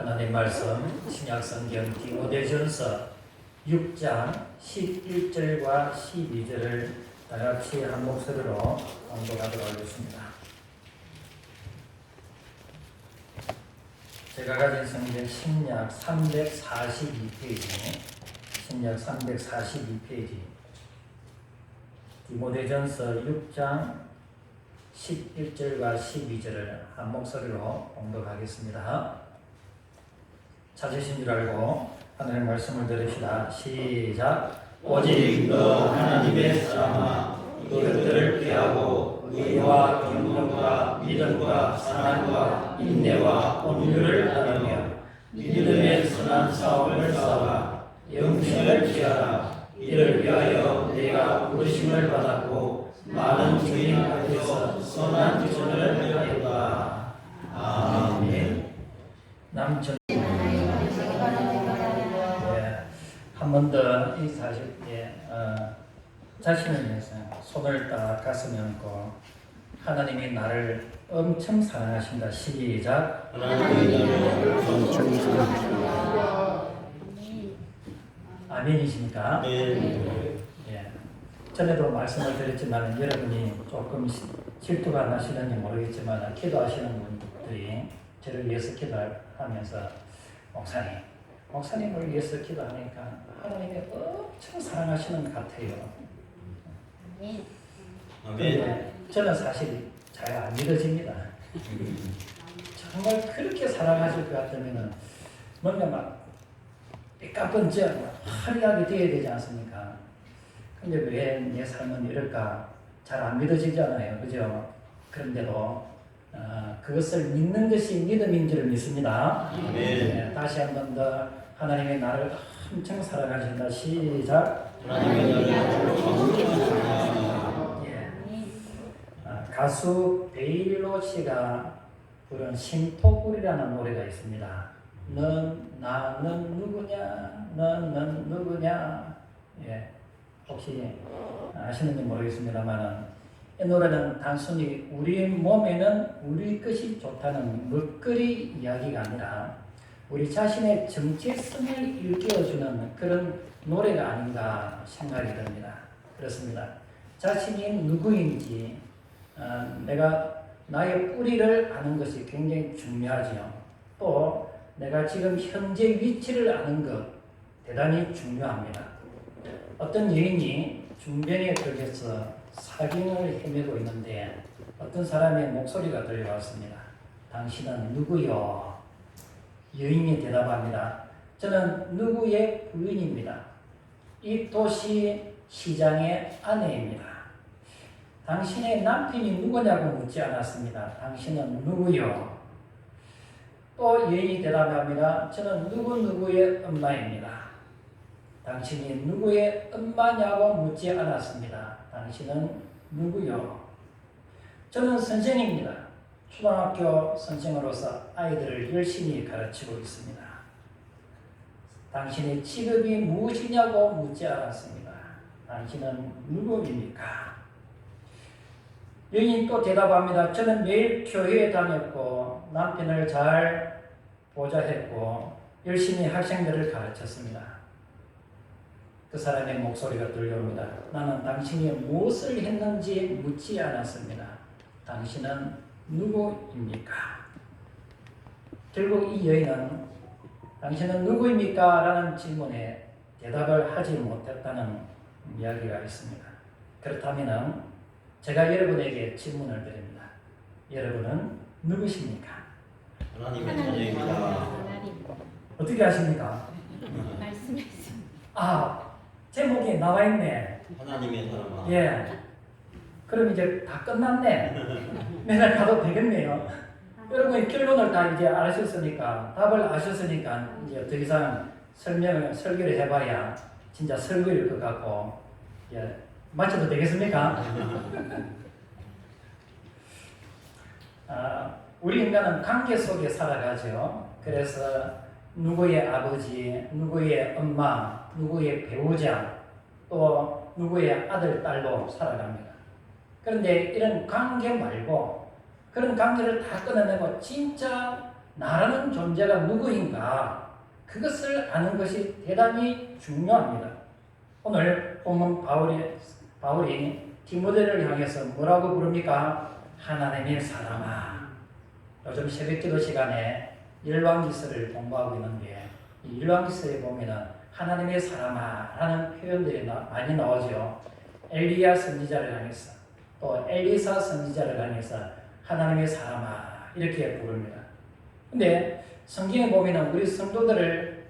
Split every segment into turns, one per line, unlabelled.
하나님 말씀 신약성경 디모데전서 6장 11절과 12절을 다같이 한 목소리로 공독하도록 하겠습니다. 제가 가진 성경 신약 342페이지, 신약 342페이지, 디모데전서 6장 11절과 12절을 한 목소리로 공독하겠습니다. 찾으신 줄 알고 하나님의 말씀을 들읍시다. 시작. 오직 너 하나님의 사람아, 이것들을 피하고 의와 경건과 믿음과 사랑과 인내와 온유를 따르며 믿음의 선한 싸움을 싸워 영생을 취하라. 이를 위하여 내가 부르심을 받았고 많은 주인 앞에서 선한 기준을 하였다. 아멘. 남천 한 번 더 인사하실 때 자신을 위해서 손을 딱 가슴에 얹고 하나님이 나를 엄청 사랑하신다. 시작.
하나님이 나를 엄청 사랑하신다.
아멘이십니까?
네.
예. 전에도 말씀을 드렸지만 여러분이 조금 질투가 나시는지 모르겠지만 기도하시는 분들이 저를 위해서 기도하면서 목사님을 위해서 기도하니까 하나님이 엄청 사랑하시는 것 같아요.
아멘.
저는 사실 잘 안 믿어집니다. 정말 그렇게 사랑하실 것 같으면 뭔가 막 삐까뻔쩍 화려하게 되어야 되지 않습니까? 근데 왜 내 삶은 이럴까? 잘 안 믿어지잖아요. 그죠? 그런데도 그것을 믿는 것이 믿음인 줄 믿습니다. 네, 다시 한 번 더 하나님의 나를 엄청 사랑하신다. 시작.
하나님이 나를 엄청 사랑하신다.
예. 가수 베일로 씨가 부른 심토불이라는 노래가 있습니다. 나는 누구냐? 너는 누구냐? 예. 혹시 아시는지 모르겠습니다만은 이 노래는 단순히 우리 몸에는 우리 것이 좋다는 먹거리 이야기가 아니라 우리 자신의 정체성을 일깨워주는 그런 노래가 아닌가 생각이 듭니다. 그렇습니다. 자신이 누구인지 내가 나의 뿌리를 아는 것이 굉장히 중요하지요. 또 내가 지금 현재 위치를 아는 것 대단히 중요합니다. 어떤 여인이 중병에 걸려서 사경을 헤매고 있는데 어떤 사람의 목소리가 들려왔습니다. 당신은 누구요? 여인이 대답합니다. 저는 누구의 부인입니다. 이 도시 시장의 아내입니다. 당신의 남편이 누구냐고 묻지 않았습니다. 당신은 누구요? 또 여인이 대답합니다. 저는 누구누구의 엄마입니다. 당신이 누구의 엄마냐고 묻지 않았습니다. 당신은 누구요? 저는 선생입니다. 초등학교 선생으로서 아이들을 열심히 가르치고 있습니다. 당신의 직업이 무엇이냐고 묻지 않았습니다. 당신은 누구입니까? 여인이 또 대답합니다. 저는 매일 교회에 다녔고 남편을 잘 보좌했고 열심히 학생들을 가르쳤습니다. 그 사람의 목소리가 들려옵니다. 나는 당신이 무엇을 했는지 묻지 않았습니다. 당신은 누구입니까? 결국 이 여인은 당신은 누구입니까? 라는 질문에 대답을 하지 못했다는 이야기가 있습니다. 그렇다면 제가 여러분에게 질문을 드립니다. 여러분은 누구십니까?
하나님의 자녀입니다.
어떻게 아십니까?
말씀했습니다.
제목이 나와 있네.
하나님의 사람아.
예. 그럼 이제 다 끝났네. 맨날 가도 되겠네요. 여러분이 결론을 다 이제 아셨으니까, 답을 아셨으니까, 이제 더 이상 설교를 해봐야 진짜 설교일 것 같고, 예. 마쳐도 되겠습니까? 우리 인간은 관계 속에 살아가죠. 그래서 누구의 아버지, 누구의 엄마, 누구의 배우자, 또 누구의 아들, 딸로 살아갑니다. 그런데 이런 관계 말고 그런 관계를 다 끊어내고 진짜 나라는 존재가 누구인가 그것을 아는 것이 대단히 중요합니다. 오늘 본문 바울이 디모데를 향해서 뭐라고 부릅니까? 하나님의 사람아. 요즘 새벽기도 시간에 열왕기서를 공부하고 있는데 이 열왕기서에 보면은 하나님의 사람아 라는 표현들이 많이 나오죠. 엘리야 선지자를 향해서 또 엘리사 선지자를 향해서 하나님의 사람아 이렇게 부릅니다. 근데 성경에 보면은 우리 성도들을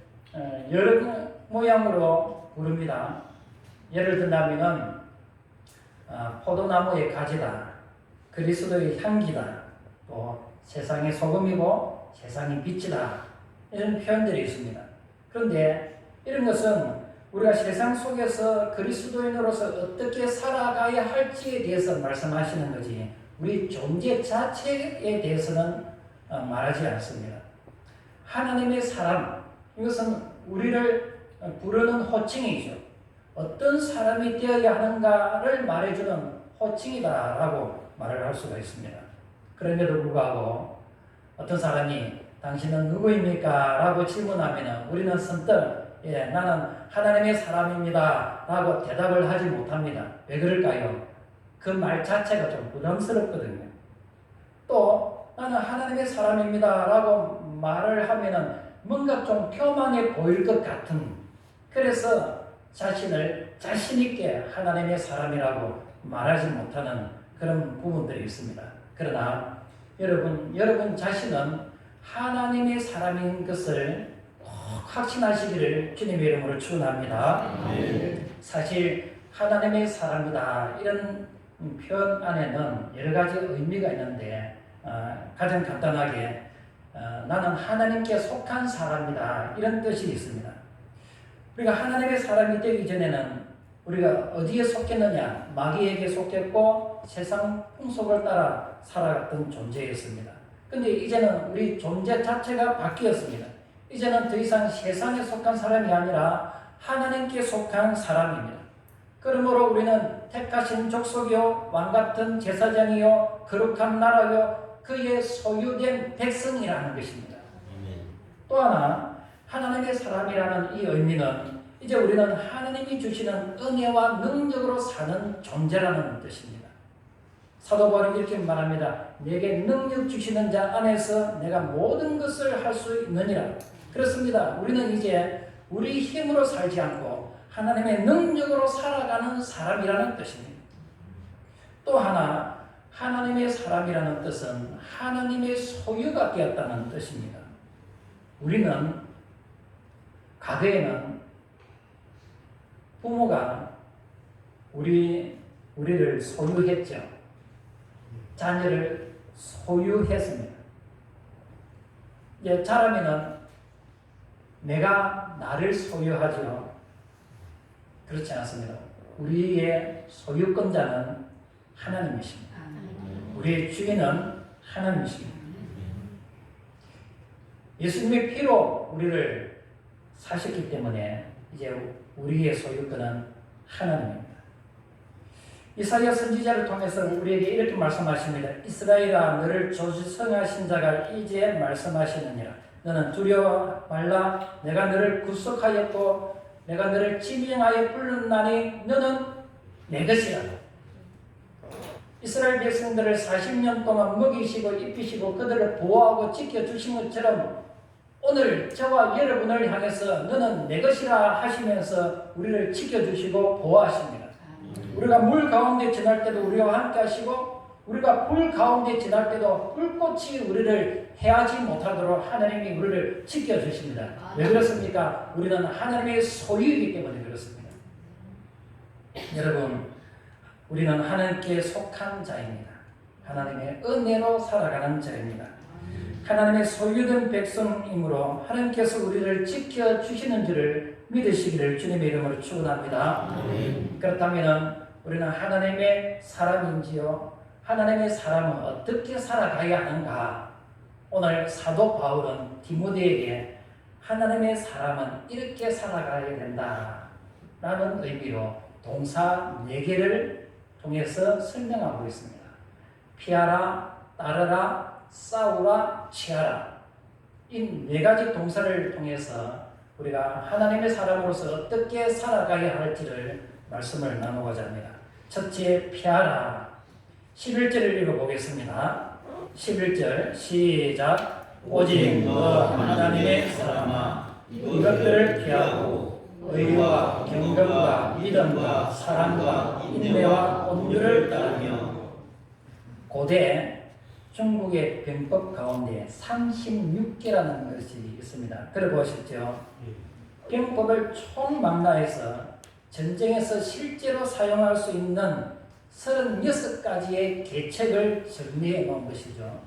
여러 모양으로 부릅니다. 예를 든다면은 포도나무의 가지다, 그리스도의 향기다, 또 세상의 소금이고 세상의 빛이다 이런 표현들이 있습니다. 그런데 이런 것은 우리가 세상 속에서 그리스도인으로서 어떻게 살아가야 할지에 대해서 말씀하시는 거지 우리 존재 자체에 대해서는 말하지 않습니다. 하나님의 사람, 이것은 우리를 부르는 호칭이죠. 어떤 사람이 되어야 하는가를 말해주는 호칭이다라고 말을 할 수가 있습니다. 그럼에도 불구하고 어떤 사람이 당신은 누구입니까? 라고 질문하면 우리는 선뜻 나는 하나님의 사람입니다 라고 대답을 하지 못합니다. 왜 그럴까요? 그 말 자체가 좀 부담스럽거든요. 또 나는 하나님의 사람입니다 라고 말을 하면 뭔가 좀 교만해 보일 것 같은, 그래서 자신을 자신있게 하나님의 사람이라고 말하지 못하는 그런 부분들이 있습니다. 그러나 여러분 자신은 하나님의 사람인 것을 꼭 확신하시기를 주님의 이름으로 축원합니다. 사실 하나님의 사람이다 이런 표현 안에는 여러 가지 의미가 있는데 가장 간단하게 나는 하나님께 속한 사람이다 이런 뜻이 있습니다. 우리가 하나님의 사람이 되기 전에는 우리가 어디에 속했느냐? 마귀에게 속했고 세상 풍속을 따라 살아갔던 존재였습니다. 근데 이제는 우리 존재 자체가 바뀌었습니다. 이제는 더 이상 세상에 속한 사람이 아니라 하나님께 속한 사람입니다. 그러므로 우리는 택하신 족속이요 왕같은 제사장이요 거룩한 나라요 그의 소유된 백성이라는 것입니다. 또 하나 하나님의 사람이라는 이 의미는 이제 우리는 하나님이 주시는 은혜와 능력으로 사는 존재라는 뜻입니다. 사도 바울이 이렇게 말합니다. 내게 능력 주시는 자 안에서 내가 모든 것을 할 수 있느니라. 그렇습니다. 우리는 이제 우리 힘으로 살지 않고 하나님의 능력으로 살아가는 사람이라는 뜻입니다. 또 하나 하나님의 사람이라는 뜻은 하나님의 소유가 되었다는 뜻입니다. 우리는 과거에는 부모가 우리를 소유했죠. 자녀를 소유했습니다. 이제 자라면은 내가 나를 소유하죠. 그렇지 않습니다. 우리의 소유권자는 하나님이십니다. 우리의 주인은 하나님이십니다. 예수님의 피로 우리를 사셨기 때문에 이제 우리의 소유권은 하나님입니다. 이사야 선지자를 통해서 우리에게 이렇게 말씀하십니다. 이스라엘아 너를 조성하신 자가 이제 말씀하시느니라. 너는 두려워 말라. 내가 너를 구속하였고 내가 너를 지명하여 불렀나니 너는 내 것이라. 이스라엘 백성들을 40년 동안 먹이시고 입히시고 그들을 보호하고 지켜주신 것처럼 오늘 저와 여러분을 향해서 너는 내 것이라 하시면서 우리를 지켜주시고 보호하십니다. 우리가 물 가운데 지날 때도 우리와 함께 하시고 우리가 불 가운데 지날 때도 불꽃이 우리를 해하지 못하도록 하나님이 우리를 지켜주십니다. 왜 그렇습니까? 우리는 하나님의 소유이기 때문에 그렇습니다. 여러분, 우리는 하나님께 속한 자입니다. 하나님의 은혜로 살아가는 자입니다. 하나님의 소유된 백성이므로 하나님께서 우리를 지켜주시는 줄을 믿으시기를 주님의 이름으로 축원합니다. 그렇다면 우리는 하나님의 사람인지요? 하나님의 사람은 어떻게 살아가야 하는가? 오늘 사도 바울은 디모데에게 하나님의 사람은 이렇게 살아가야 된다 라는 의미로 동사 4개를 통해서 설명하고 있습니다. 피하라, 따르라, 싸우라, 취하라. 이 네 가지 동사를 통해서 우리가 하나님의 사람으로서 어떻게 살아가야 할지를 말씀을 나누고자 합니다. 첫째, 피하라. 11절을 읽어보겠습니다. 11절 시작. 오직 너 하나님의 사람아 이것들을 피하고 의와 경건과 믿음과 사랑과 인내와 온유를 따르며. 고대 중국의 병법 가운데 36개라는 것이 있습니다. 들어보셨죠? 병법을 총망라해서 전쟁에서 실제로 사용할 수 있는 36가지의 계책을 정리해 놓은 것이죠.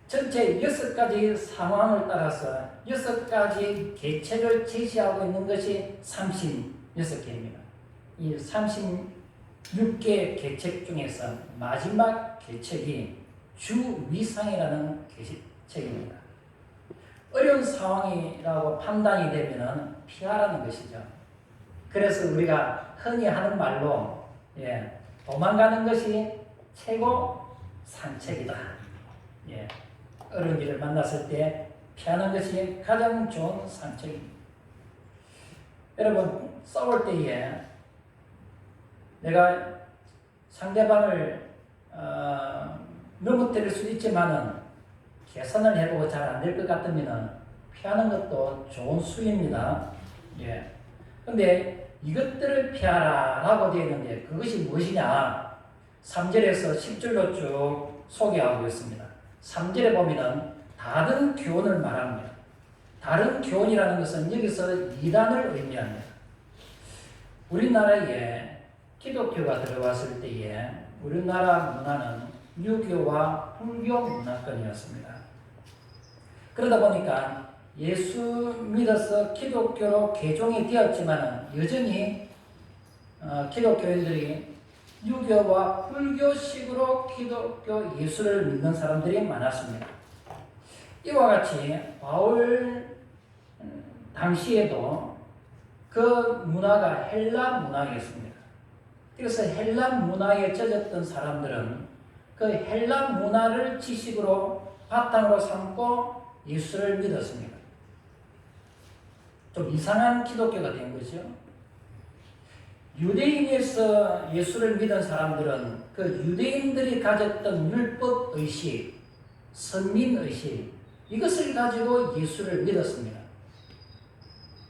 전체 6가지 상황을 따라서 6가지 계책을 제시하고 있는 것이 36개입니다. 이 36개 계책 중에서 마지막 계책이 주위상이라는 계책입니다. 어려운 상황이라고 판단이 되면 피하라는 것이죠. 그래서 우리가 흔히 하는 말로 도망가는 것이 최고 산책이다. 어려운 일을 만났을 때 피하는 것이 가장 좋은 산책입니다. 여러분, 싸울 때에 내가 상대방을 넘어뜨릴 수 있지만은 계산을 해보고 잘 안 될 것 같으면 피하는 것도 좋은 수입니다. 근데 이것들을 피하라 라고 되어 있는데 그것이 무엇이냐? 3절에서 10절로 쭉 소개하고 있습니다. 3절에 보면은 다른 교훈을 말합니다. 다른 교훈이라는 것은 여기서 이단을 의미합니다. 우리나라에 기독교가 들어왔을 때에 우리나라 문화는 유교와 불교 문화권이었습니다. 그러다 보니까 예수 믿어서 기독교로 개종이 되었지만 여전히 기독교인들이 유교와 불교식으로 기독교 예수를 믿는 사람들이 많았습니다. 이와 같이 바울 당시에도 그 문화가 헬라 문화였습니다. 그래서 헬라 문화에 젖었던 사람들은 그 헬라 문화를 지식으로 바탕으로 삼고 예수를 믿었습니다. 좀 이상한 기독교가 된 거죠. 유대인에서 예수를 믿은 사람들은 그 유대인들이 가졌던 율법의식, 선민의식, 이것을 가지고 예수를 믿었습니다.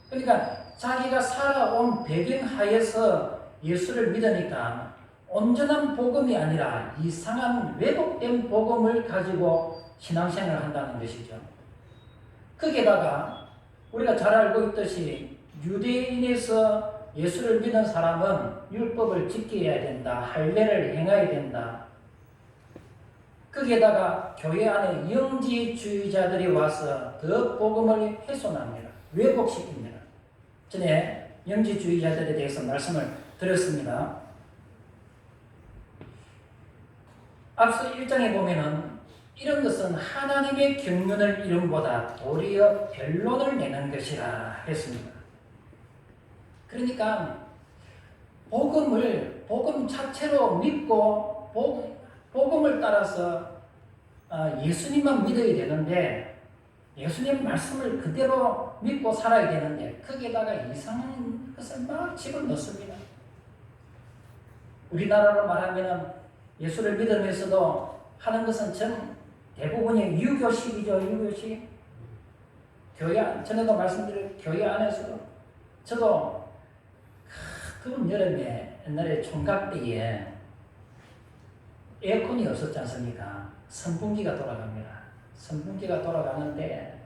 그러니까 자기가 살아온 배경 하에서 예수를 믿으니까 온전한 복음이 아니라 이상한 왜곡된 복음을 가지고 신앙생활을 한다는 것이죠. 거기에다가 우리가 잘 알고 있듯이 유대인에서 예수를 믿는 사람은 율법을 지켜야 된다. 할례를 행해야 된다. 거기에다가 교회 안에 영지주의자들이 와서 더 복음을 훼손합니다. 왜곡시킵니다. 전에 영지주의자들에 대해서 말씀을 드렸습니다. 앞서 1장에 보면은 이런 것은 하나님의 경륜을 이름보다 도리어 변론을 내는 것이라 했습니다. 그러니까 복음 자체로 믿고 복음을 따라서 예수님만 믿어야 되는데 예수님 말씀을 그대로 믿고 살아야 되는데 거기에다가 이상한 것을 막 집어넣습니다. 우리나라로 말하면 예수를 믿으면서도 하는 것은 전 대부분이 유교식이죠. 유교식. 전에도 말씀드린 교회 안에서도 저도 그런 여름에 옛날에 총각 때에 에어컨이 없었지 않습니까? 선풍기가 돌아갑니다. 선풍기가 돌아가는데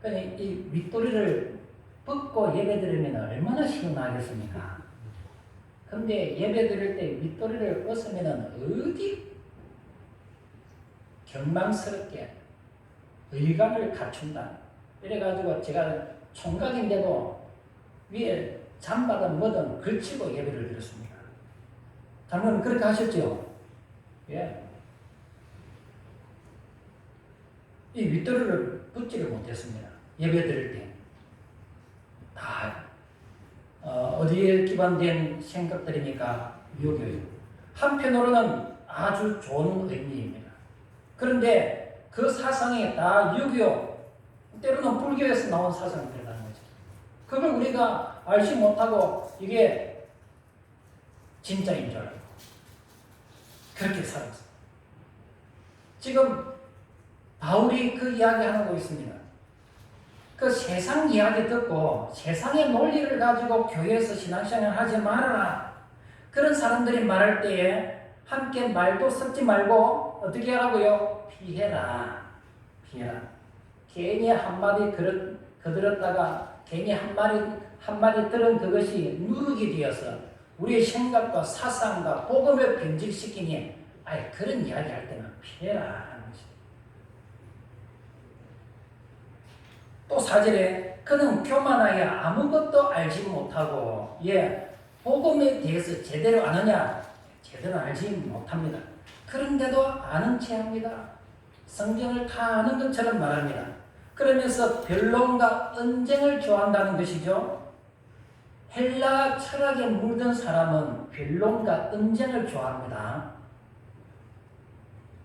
이 윗도리를 벗고 예배드리면 얼마나 시원하겠습니까? 근데 예배드릴 때 윗도리를 벗으면 어디 경망스럽게 의관을 갖춘다. 이래가지고 제가 총각인데도 위에 잠바든 뭐든 걸치고 예배를 드렸습니다. 장로님 그렇게 하셨죠? 예. 이 윗도리를 벗지를 못했습니다. 예배 드릴 때. 다 어디에 기반된 생각들입니까? 유교예요. 한편으로는 아주 좋은 의미입니다. 그런데 그 사상이 다 유교, 때로는 불교에서 나온 사상들이라는 거죠. 그걸 우리가 알지 못하고 이게 진짜인 줄 알고 그렇게 살았어요. 지금 바울이 그 이야기 하고 있습니다. 그 세상 이야기 듣고 세상의 논리를 가지고 교회에서 신앙생활 하지 말아라. 그런 사람들이 말할 때에 함께 말도 섞지 말고 어떻게 하라고요? 피해라. 피해라. 괜히 한마디 거들었다가 괜히 한마디 들은 그것이 누룩이 되어서 우리의 생각과 사상과 복음을 변질시키니 아예 그런 이야기 할 때는 피해라 하는 것입니다. 또 4절에 그는 교만하여 아무것도 알지 못하고 복음에 대해서 제대로 아느냐? 제대로 알지 못합니다. 그런데도 아는 체 합니다. 성경을 다 아는 것처럼 말합니다. 그러면서 변론과 언쟁을 좋아한다는 것이죠. 헬라 철학에 물든 사람은 변론과 언쟁을 좋아합니다.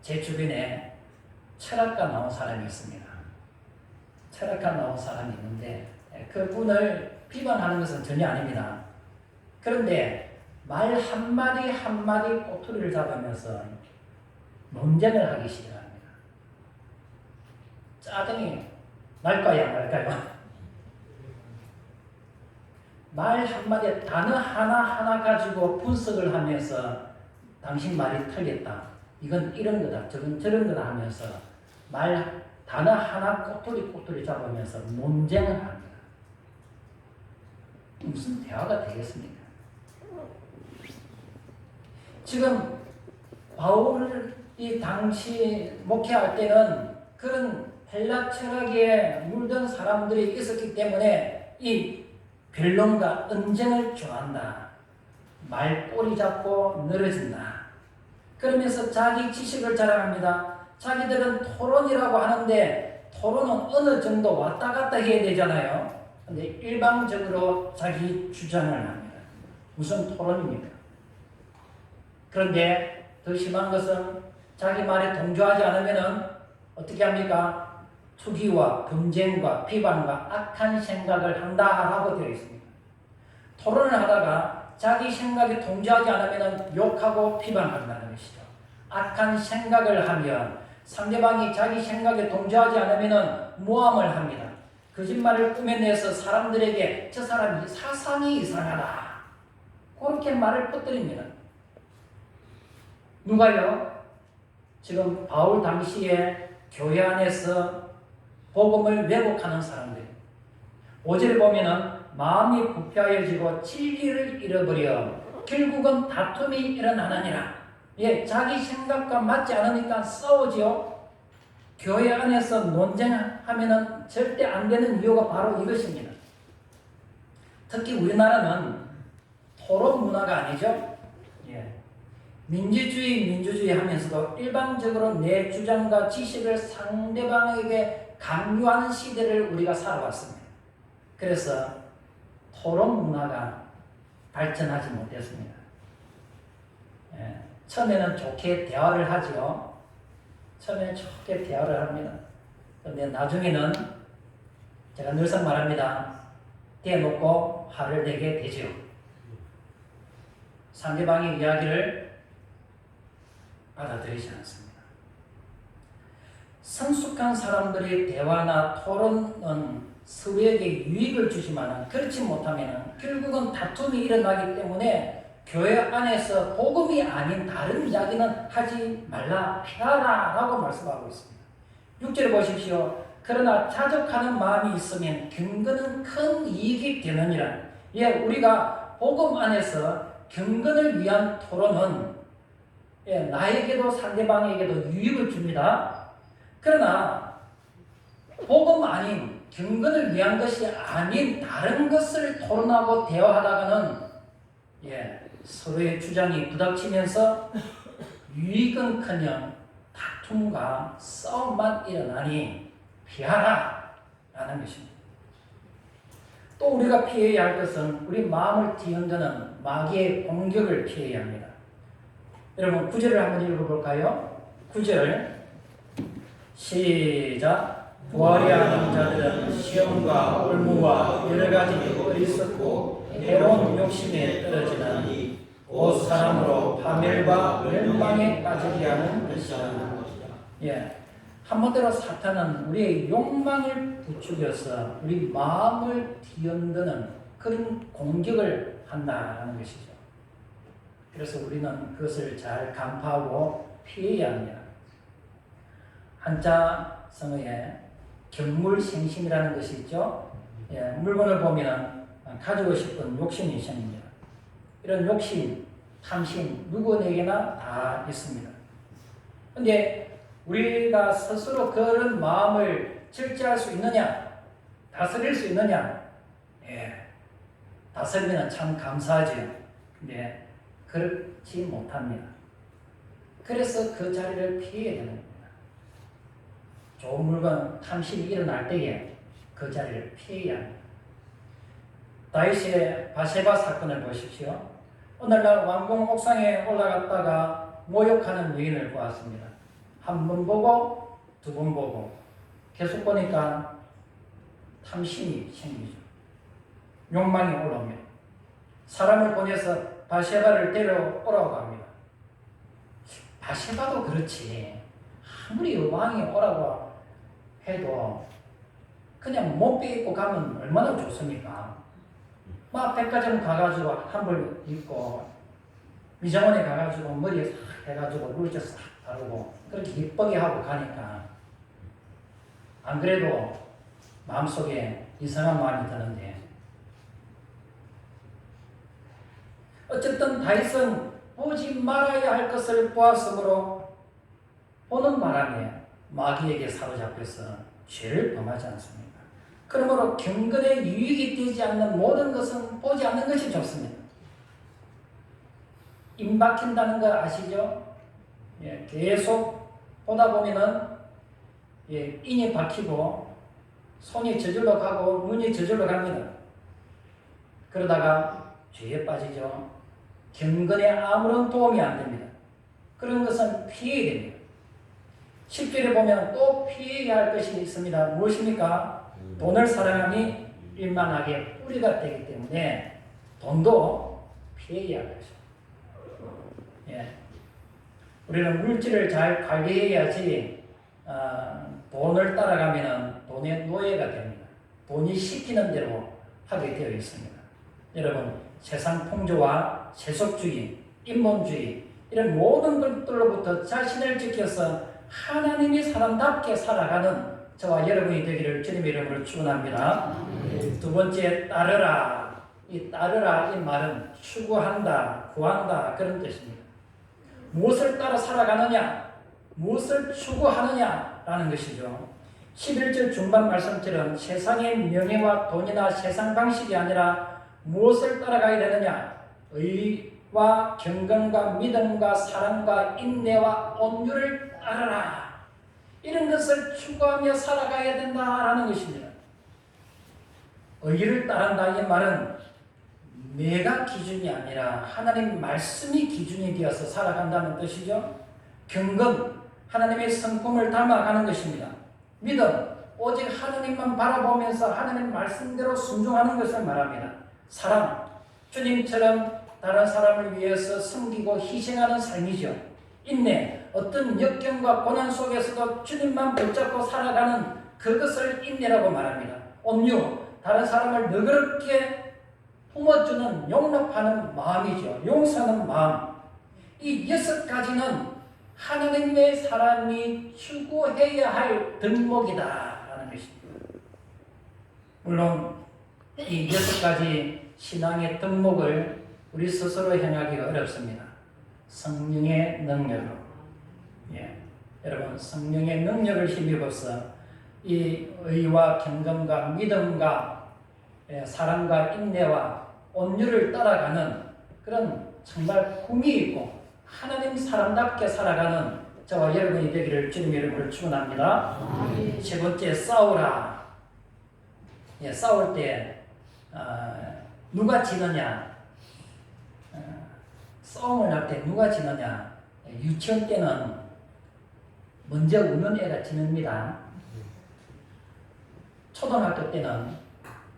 제 주변에 철학과 나온 사람이 있습니다. 철학과 나온 사람이 있는데 그분을 비판하는 것은 전혀 아닙니다. 그런데 말 한마디 한마디 꼬투리를 잡으면서 논쟁을 하기 시작합니다. 짜증이 날까요 안 날까요? 말 한마디 단어 하나하나 가지고 분석을 하면서 당신 말이 틀렸다. 이건 이런 거다. 저런 거다 하면서 단어 하나 꼬투리 잡으면서 논쟁을 합니다. 무슨 대화가 되겠습니까? 지금 바울이 당시 목회할 때는 그런 헬라 철학에 물든 사람들이 있었기 때문에 이 변론과 언쟁을 좋아한다. 말꼬리 잡고 늘어진다. 그러면서 자기 지식을 자랑합니다. 자기들은 토론이라고 하는데 토론은 어느 정도 왔다 갔다 해야 되잖아요. 근데 일방적으로 자기 주장을 합니다. 무슨 토론입니까? 그런데 더 심한 것은 자기 말에 동조하지 않으면 어떻게 합니까? 투기와 분쟁과 비방과 악한 생각을 한다라고 되어 있습니다. 토론을 하다가 자기 생각에 동조하지 않으면 욕하고 비방한다는 것이죠. 악한 생각을 하면 상대방이 자기 생각에 동조하지 않으면 모함을 합니다. 거짓말을 꾸며내서 사람들에게 저 사람이 사상이 이상하다. 그렇게 말을 퍼뜨립니다. 누가요? 지금 바울 당시에 교회 안에서 복음을 왜곡하는 사람들. 5절에 보면은 마음이 부패하여지고 진리를 잃어버려 결국은 다툼이 일어나느니라. 자기 생각과 맞지 않으니까 싸우죠. 교회 안에서 논쟁하면은 절대 안 되는 이유가 바로 이것입니다. 특히 우리나라는 토론 문화가 아니죠. 민주주의 하면서도 일방적으로 내 주장과 지식을 상대방에게 강요하는 시대를 우리가 살아왔습니다. 그래서 토론 문화가 발전하지 못했습니다. 처음에는 좋게 대화를 하죠. 처음에는 좋게 대화를 합니다. 그런데 나중에는 제가 늘상 말합니다. 대놓고 화를 내게 되죠. 상대방의 이야기를 받아들이지 않습니다. 성숙한 사람들의 대화나 토론은 서로에게 유익을 주지만 그렇지 못하면 결국은 다툼이 일어나기 때문에 교회 안에서 복음이 아닌 다른 이야기는 하지 말라, 피하라 라고 말씀하고 있습니다. 6절에 보십시오. 그러나 자족하는 마음이 있으면 경건은 큰 이익이 되느니라. 우리가 복음 안에서 경건을 위한 토론은 나에게도 상대방에게도 유익을 줍니다. 그러나 복음 아닌 경건을 위한 것이 아닌 다른 것을 토론하고 대화하다가는 서로의 주장이 부닥치면서 유익은커녕 다툼과 싸움만 일어나니 피하라 라는 것입니다. 또 우리가 피해야 할 것은 우리 마음을 뒤흔드는 마귀의 공격을 피해야 합니다. 여러분 9절을 한번 읽어볼까요? 9절 시작. 부활이하는 자들은 시험과 올무와 여러 가지 어리석고 해로운 욕심에 떨어지나니 곧 사람으로 파멸과 멸망에 빠지게 하는 것이라. 예, 한마디로 사탄은 우리의 욕망을 부추겨서 우리 마음을 뒤흔드는 그런 공격을 한다는 것이죠. 그래서 우리는 그것을 잘 간파하고 피해야 합니다. 한자성어에 견물생심이라는 것이 있죠. 예, 물건을 보면 가지고 싶은 욕심이 생깁니다. 이런 욕심, 탐심 누구에게나 다 있습니다. 그런데 우리가 스스로 그런 마음을 절제할 수 있느냐, 다스릴 수 있느냐? 예, 다스리면 참 감사하죠. 근데 그렇지 못합니다. 그래서 그 자리를 피해야 되는 겁니다. 좋은 물건, 탐심이 일어날 때에 그 자리를 피해야 합니다. 다윗의 바세바 사건을 보십시오. 오늘날 왕궁 옥상에 올라갔다가 모욕하는 여인을 보았습니다. 한 번 보고 두 번 보고 계속 보니까 탐심이 생기죠. 욕망이 올라옵니다. 사람을 보내서 바세바를 데려오라고 합니다. 바세바도 그렇지. 아무리 왕이 오라고 해도 그냥 못 빼입고 가면 얼마나 좋습니까? 막 백화점 가가지고 한벌 입고 미장원에 가가지고 머리에 싹 해가지고 물질 싹 바르고 그렇게 이쁘게 하고 가니까 안 그래도 마음속에 이상한 마음이 드는데, 어쨌든 다윗은 보지 말아야 할 것을 보았으므로 보는 바람에 마귀에게 사로잡혀서 죄를 범하지 않습니까? 그러므로 경건에 유익이 되지 않는 모든 것은 보지 않는 것이 좋습니다. 입 막힌다는 거 아시죠? 예, 계속 보다 보면은 예, 인이 박히고 손이 저절로 가고 눈이 저절로 갑니다. 그러다가 죄에 빠지죠. 경건에 아무런 도움이 안 됩니다. 그런 것은 피해야 됩니다. 10절에 보면 또 피해야 할 것이 있습니다. 무엇입니까? 돈을 사랑함이 일만하게 뿌리가 되기 때문에 돈도 피해야 할 것이죠. 예. 우리는 물질을 잘 관리해야지 돈을 따라가면 돈의 노예가 됩니다. 돈이 시키는 대로 하게 되어 있습니다. 여러분, 세상 풍조와 세속주의, 인본주의 이런 모든 것들로부터 자신을 지켜서 하나님이 사람답게 살아가는 저와 여러분이 되기를 주님의 이름으로 축원합니다. 두 번째, 따르라. 이 따르라 이 말은 추구한다, 구한다 그런 뜻입니다. 무엇을 따라 살아가느냐, 무엇을 추구하느냐라는 것이죠. 11절 중반 말씀처럼 세상의 명예와 돈이나 세상 방식이 아니라 무엇을 따라가야 되느냐, 의와 경건과 믿음과 사랑과 인내와 온유를 따르라. 이런 것을 추구하며 살아가야 된다라는 것입니다. 의를 따른다 이 말은 내가 기준이 아니라 하나님 말씀이 기준이 되어서 살아간다는 뜻이죠. 경건, 하나님의 성품을 담아가는 것입니다. 믿음, 오직 하나님만 바라보면서 하나님 말씀대로 순종하는 것을 말합니다. 사랑, 주님처럼 다른 사람을 위해서 섬기고 희생하는 삶이죠. 인내, 어떤 역경과 고난 속에서도 주님만 붙잡고 살아가는 그것을 인내라고 말합니다. 온유, 다른 사람을 너그럽게 품어주는 용납하는 마음이죠. 용서하는 마음. 이 6가지는 하나님의 사람이 추구해야 할 덕목이다라는 것입니다. 물론 이 6가지 신앙의 덕목을 우리 스스로 행하기가 어렵습니다. 성령의 능력으로. 예. 여러분, 성령의 능력을 힘입어서 이 의와 경건과 믿음과 사랑과 인내와 온유를 따라가는 그런 정말 품이 있고 하나님 사람답게 살아가는 저와 여러분이 되기를 주님의 이름으로 축원합니다. 세 번째, 싸우라. 예, 싸울 때 누가 지느냐, 싸움을 할 때 누가 지느냐, 유치원 때는 먼저 우는 애가 지닙니다. 초등학교 때는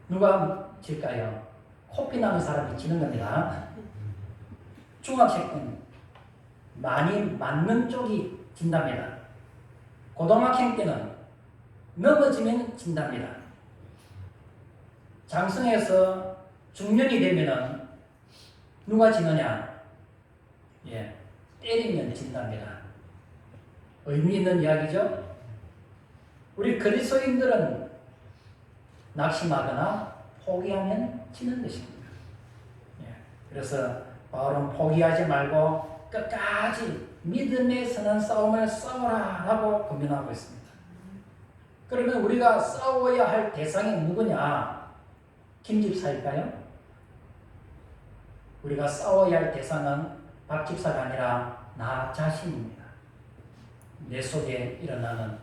누가 질까요? 코피 나는 사람이 지는 겁니다. 중학생 때는 많이 맞는 쪽이 진답니다. 고등학생 때는 넘어지면 진답니다. 장성에서 중년이 되면은 누가 지느냐? 예, 때리면 진답니다. 의미 있는 이야기죠? 우리 그리스도인들은 낙심하거나 포기하면 지는 것입니다. 예, 그래서 바울은 포기하지 말고 끝까지 믿음의 선한 싸움을 싸우라라고 권면하고 있습니다. 그러면 우리가 싸워야 할 대상이 누구냐? 김집사일까요? 우리가 싸워야 할 대상은 박집사가 아니라 나 자신입니다. 내 속에 일어나는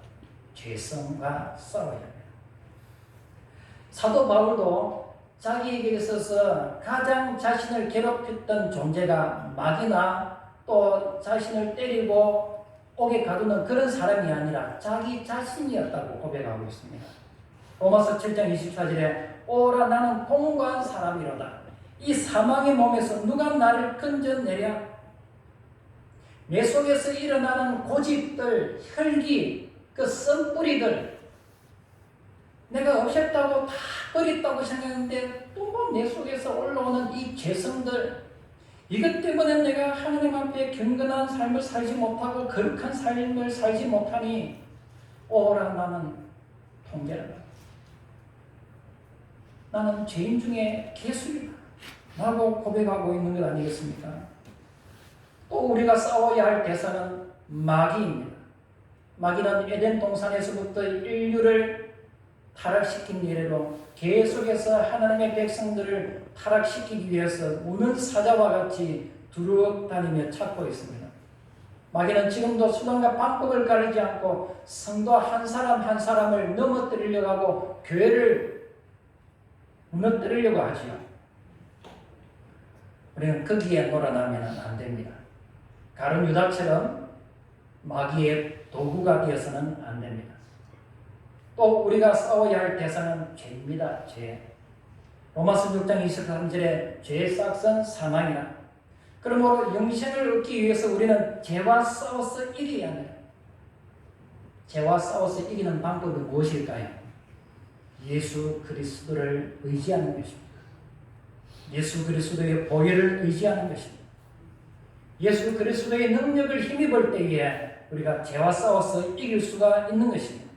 죄성과 싸워야 합니다. 사도 바울도 자기에게 있어서 가장 자신을 괴롭혔던 존재가 마귀나 또 자신을 때리고 옥에 가두는 그런 사람이 아니라 자기 자신이었다고 고백하고 있습니다. 로마서 7장 24절에 오라 나는 공고한 사람이로다. 이 사망의 몸에서 누가 나를 건져내랴? 내 속에서 일어나는 고집들, 혈기, 그 썬뿌리들 내가 없앴다고 다 버렸다고 생각했는데 또 내 속에서 올라오는 이 죄성들 이것 때문에 내가 하나님 앞에 경건한 삶을 살지 못하고 거룩한 삶을 살지 못하니 오라 나는 통제하라. 나는 죄인 중에 개수이다 라고 고백하고 있는 것 아니겠습니까? 또 우리가 싸워야 할 대상은 마귀입니다. 마귀는 에덴 동산에서부터 인류를 타락시킨 이래로 계속해서 하나님의 백성들을 타락시키기 위해서 우는 사자와 같이 두루다니며 찾고 있습니다. 마귀는 지금도 수단과 방법을 가리지 않고 성도 한 사람 한 사람을 넘어뜨리려고 하고 교회를 무너뜨리려고 하지요. 우리는 거기에 놀아나면 안 됩니다. 가룟 유다처럼 마귀의 도구가 되어서는 안 됩니다. 또 우리가 싸워야 할 대상은 죄입니다. 죄. 로마서 6장 23절에 죄의 싹은 사망이라. 그러므로 영생을 얻기 위해서 우리는 죄와 싸워서 이겨야 합니다. 죄와 싸워서 이기는 방법이 무엇일까요? 예수 그리스도를 의지하는 것입니다. 예수 그리스도의 보혈을 의지하는 것입니다. 예수 그리스도의 능력을 힘입을 때에 우리가 죄와 싸워서 이길 수가 있는 것입니다.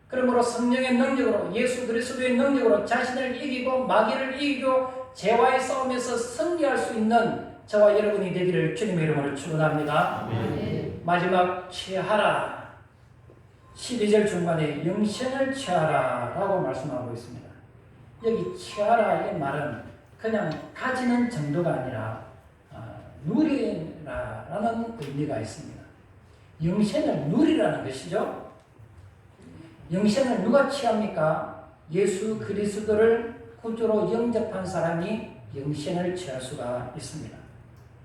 그러므로 성령의 능력으로 예수 그리스도의 능력으로 자신을 이기고 마귀를 이기고 죄와의 싸움에서 승리할 수 있는 저와 여러분이 되기를 주님의 이름으로 축원합니다. 마지막 취하라. 12절 중간에 영생을 취하라 라고 말씀하고 있습니다. 여기 취하라의 말은 그냥 가지는 정도가 아니라 누리라라는 의미가 있습니다. 영생을 누리라는 것이죠. 영생을 누가 취합니까? 예수 그리스도를 구주로 영접한 사람이 영생을 취할 수가 있습니다.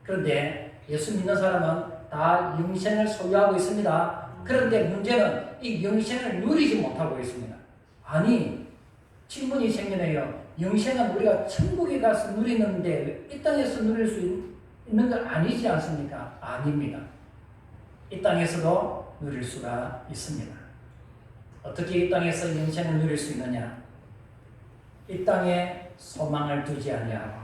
그런데 예수 믿는 사람은 다 영생을 소유하고 있습니다. 그런데 문제는 이 영생을 누리지 못하고 있습니다. 아니, 질문이 생기네요. 영생은 우리가 천국에 가서 누리는데 이 땅에서 누릴 수 있는 건 아니지 않습니까? 아닙니다. 이 땅에서도 누릴 수가 있습니다. 어떻게 이 땅에서 영생을 누릴 수 있느냐? 이 땅에 소망을 두지 아니하고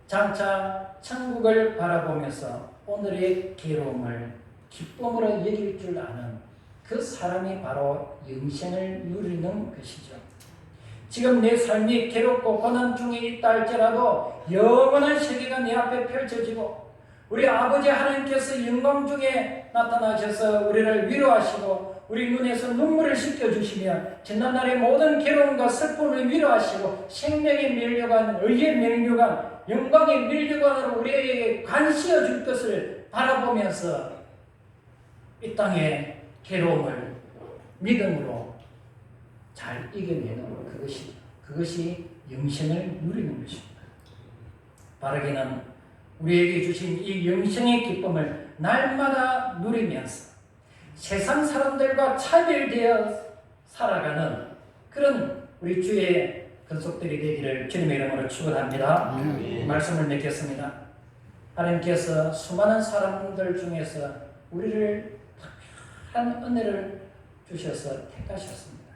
장차 천국을 바라보면서 오늘의 괴로움을 기쁨으로 여길 줄 아는 그 사람이 바로 영생을 누리는 것이죠. 지금 내 삶이 괴롭고 고난 중에 있다 할지라도 영원한 세계가 내 앞에 펼쳐지고 우리 아버지 하나님께서 영광 중에 나타나셔서 우리를 위로하시고 우리 눈에서 눈물을 씻겨주시며 지난날의 모든 괴로움과 슬픔을 위로하시고 생명의 면류관, 의의 면류관, 영광의 면류관으로 우리에게 관시어 줄 것을 바라보면서 이 땅의 괴로움을 믿음으로 잘 이겨내는 그것이 영생을 누리는 것입니다. 바르게는 우리에게 주신 이 영생의 기쁨을 날마다 누리면서 세상 사람들과 차별되어 살아가는 그런 우리 주의 근속들이 되기를 주님의 이름으로 축원합니다.
아멘.
말씀을 맺겠습니다. 하나님께서 수많은 사람들 중에서 우리를 특별한 은혜를 주셔서 택하셨습니다.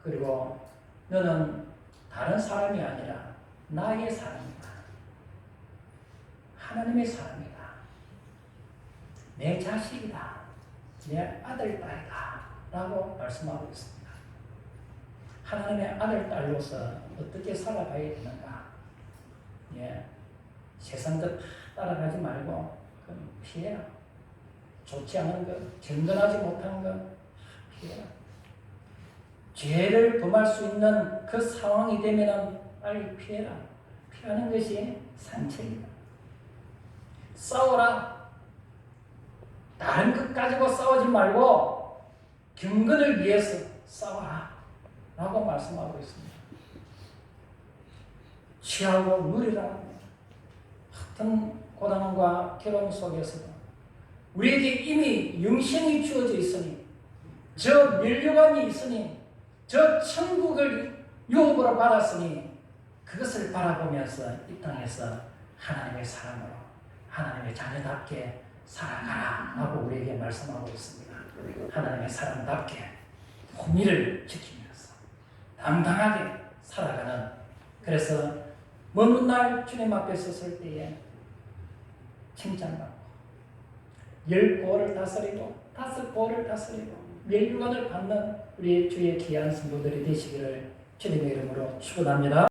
그리고 너는 다른 사람이 아니라 나의 사람이다. 하나님의 사람이다. 내 자식이다. 내 아들, 딸이다. 라고 말씀하고 있습니다. 하나님의 아들, 딸로서 어떻게 살아가야 되는가? 예. 세상 것 따라가지 말고 피해라. 좋지 않은 것, 정건하지 못한 것 피해라. 죄를 범할 수 있는 그 상황이 되면 빨리 피해라. 피하는 것이 산책이다. 싸워라. 다른 것 가지고 싸우지 말고 경건을 위해서 싸워라. 라고 말씀하고 있습니다. 취하고 누리라. 같은 고난과 괴로움 속에서도 우리에게 이미 영생이 주어져 있으니 저 멸류관이 있으니 저 천국을 유업으로 받았으니 그것을 바라보면서 이 땅에서 하나님의 사람으로 하나님의 자녀답게 살아가라 라고 우리에게 말씀하고 있습니다. 하나님의 사람답게 공의를 지키면서 당당하게 살아가는, 그래서 먼 훗날 주님 앞에 섰을 때에 칭찬받고 10고를 다스리고 5고를 다스리고 멸류관을 받는 우리 주의 귀한 성도들이 되시기를 주님의 이름으로 축원합니다.